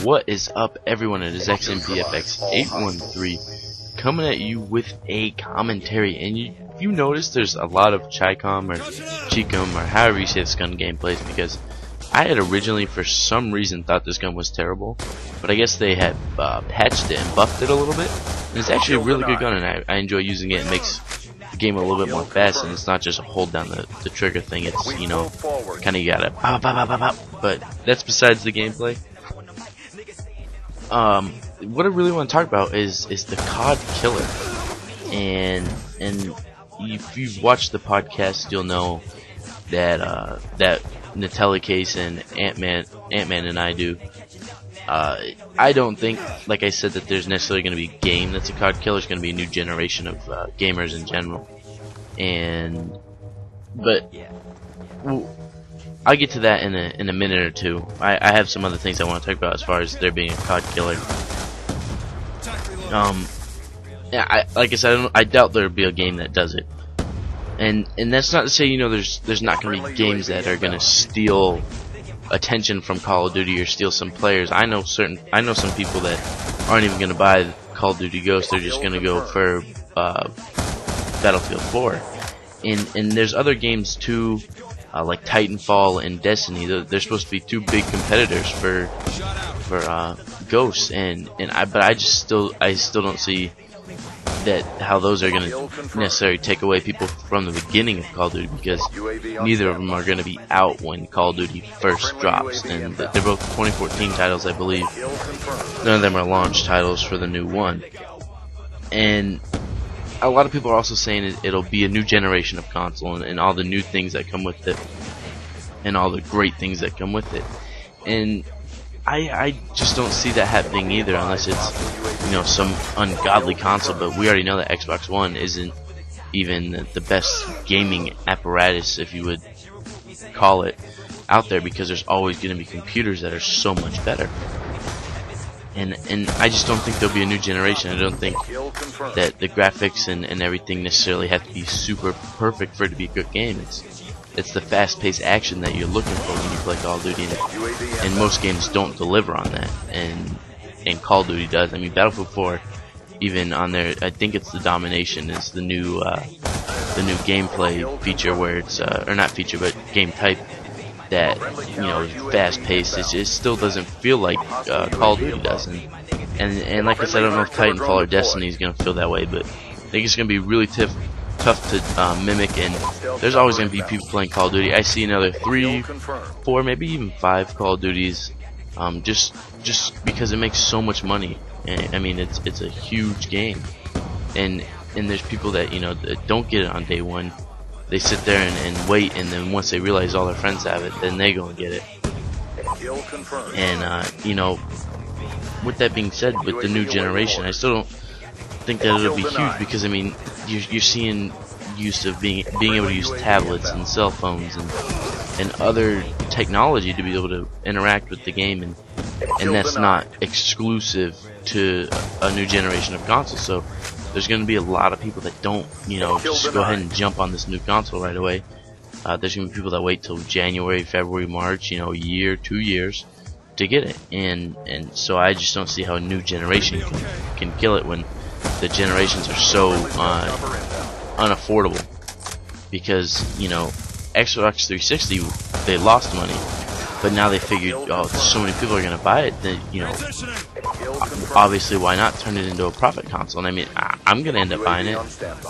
What is up, everyone? It is XMPFX813 coming at you with a commentary. And you notice there's a lot of Chicom or Chicom or however you say this gun gameplays, because I had originally for some reason thought this gun was terrible, but I guess they had patched it and buffed it a little bit, and it's actually a really good gun, and I enjoy using it. It makes the game a little bit more fast, and it's not just a hold down the trigger thing. It's, you know, kind of you gotta bop, bop, bop, bop, but that's besides the gameplay. What I really want to talk about is the COD Killer, and if you've watched the podcast, you'll know that that Nutella Case and Ant-Man and I do. I don't think, like I said, that there's necessarily going to be a game that's a COD Killer. It's going to be a new generation of gamers in general, but I'll get to that in a minute or two. I have some other things I want to talk about as far as there being a COD Killer. Yeah, like I said, I doubt there'll be a game that does it. And that's not to say, you know, there's not going to be games that are going to steal attention from Call of Duty or steal some players. I know some people that aren't even going to buy Call of Duty Ghosts. They're just going to go for Battlefield 4. And there's other games too, like Titanfall and Destiny. They're supposed to be two big competitors for Ghosts, but I still don't see that how those are going to necessarily take away people from the beginning of Call of Duty, because neither of them are going to be out when Call of Duty first drops, and they're both 2014 titles, I believe. None of them are launch titles for the new one, and a lot of people are also saying it'll be a new generation of console, and all the new things that come with it, and all the great things that come with it. And I just don't see that happening either, unless it's, you know, some ungodly console. But we already know that Xbox One isn't even the best gaming apparatus, if you would call it, out there, because there's always going to be computers that are so much better. And I just don't think there'll be a new generation. I don't think that the graphics and everything necessarily have to be super perfect for it to be a good game. It's the fast-paced action that you're looking for when you play Call of Duty, and most games don't deliver on that, and Call of Duty does. I mean, Battlefield 4, even on there, I think it's the Domination is the new gameplay feature, where it's or not feature, but game type that, you know, is fast-paced. It still doesn't feel like Call of Duty does, and like I said, I don't know if Titanfall or Destiny is gonna feel that way, but I think it's gonna be really tough to mimic, and there's always going to be people playing Call of Duty. I see another 3, 4, maybe even 5 Call of Duties, just because it makes so much money. And, I mean, it's a huge game, and there's people that, you know, that don't get it on day one. They sit there and wait, and then once they realize all their friends have it, then they go and get it. And you know, with that being said, with the new generation, I still don't think that it'll be huge, because I mean, you're seeing use of being able to use tablets and cell phones and other technology to be able to interact with the game, and that's not exclusive to a new generation of consoles. So there's going to be a lot of people that don't, you know, just go ahead and jump on this new console right away. There's going to be people that wait till January, February, March, you know, a year, 2 years to get it, and so I just don't see how a new generation can kill it when the generations are so unaffordable. Because, you know, Xbox 360, they lost money, but now they figured, oh, so many people are going to buy it, then, you know, obviously why not turn it into a profit console? And I mean, I'm going to end up buying it,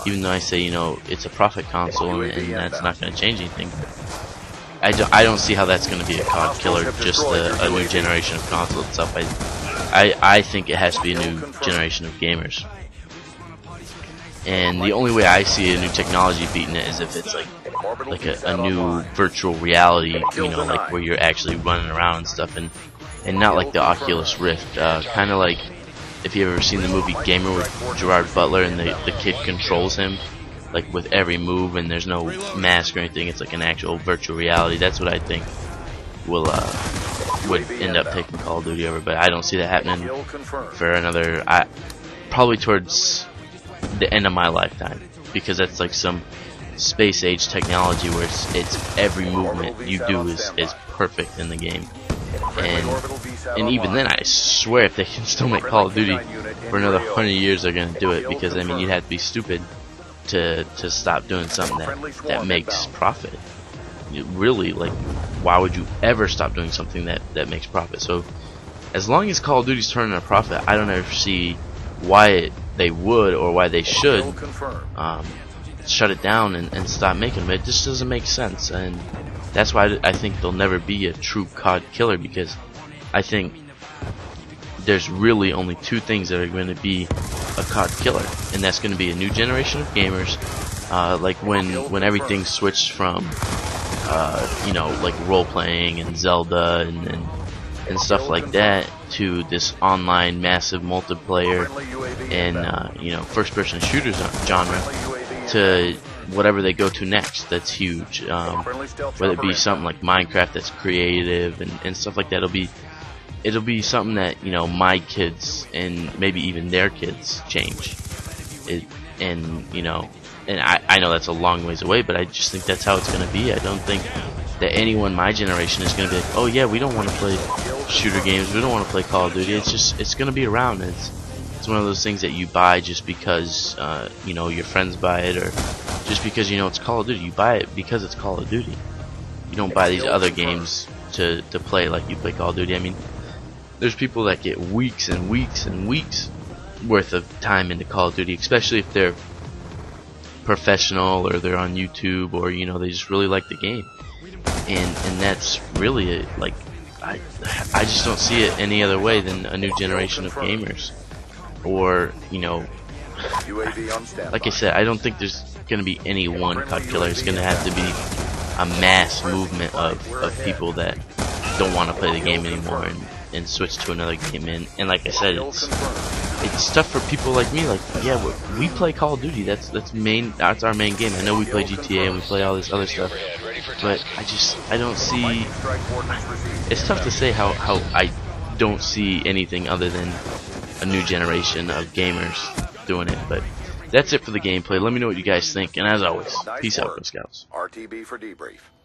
even though I say, you know, it's a profit console, and that's not going to change anything. I don't see how that's going to be a COD Killer, just a new generation of console itself. I think it has to be a new generation of gamers. And the only way I see a new technology beating it is if it's like a new virtual reality, you know, like where you're actually running around and stuff, and not like the Oculus Rift. Kind of like if you've ever seen the movie Gamer with Gerard Butler, and the kid controls him like with every move, and there's no mask or anything. It's like an actual virtual reality. That's what I think would end up taking Call of Duty over. But I don't see that happening for another, probably towards the end of my lifetime, because that's like some space age technology where it's every movement you do is perfect in the game. And And even then, I swear if they can still make Call of Duty for another 100 years, they're gonna do it, because I mean, you'd have to be stupid to stop doing something that makes profit. Really, like, why would you ever stop doing something that makes profit? So as long as Call of Duty's turning a profit, I don't ever see why they would or why they should shut it down and stop making them. It just doesn't make sense, and that's why I think there'll never be a true COD killer, because I think there's really only two things that are going to be a COD killer, and that's going to be a new generation of gamers, like when everything switched from you know, like role playing and Zelda and stuff like that, to this online massive multiplayer and you know, first person shooters genre, to whatever they go to next that's huge, whether it be something like Minecraft that's creative and stuff like that. It'll be something that, you know, my kids and maybe even their kids change it, and you know, and I know that's a long ways away, but I just think that's how it's going to be. I don't think that anyone my generation is going to be like, oh yeah, we don't want to play shooter games, we don't want to play Call of Duty. It's going to be around. It's one of those things that you buy just because you know, your friends buy it, or just because you know it's Call of Duty. You buy it because it's Call of Duty. You don't buy these other games to play like you play Call of Duty. I mean, there's people that get weeks and weeks and weeks worth of time into Call of Duty, especially if they're professional or they're on YouTube, or you know, they just really like the game, and that's really it. Like, I just don't see it any other way than a new generation of gamers, or you know, like I said, I don't think there's gonna be any one COD killer. It's gonna have to be a mass movement of people that don't want to play the game anymore and switch to another game. And like I said, it's tough for people like me. Like, yeah, we play Call of Duty. That's our main game. I know we play GTA and we play all this other stuff, but I don't see. It's tough to say how I don't see anything other than a new generation of gamers doing it. But that's it for the gameplay. Let me know what you guys think, and as always, peace out, Girl Scouts. RTB for debrief.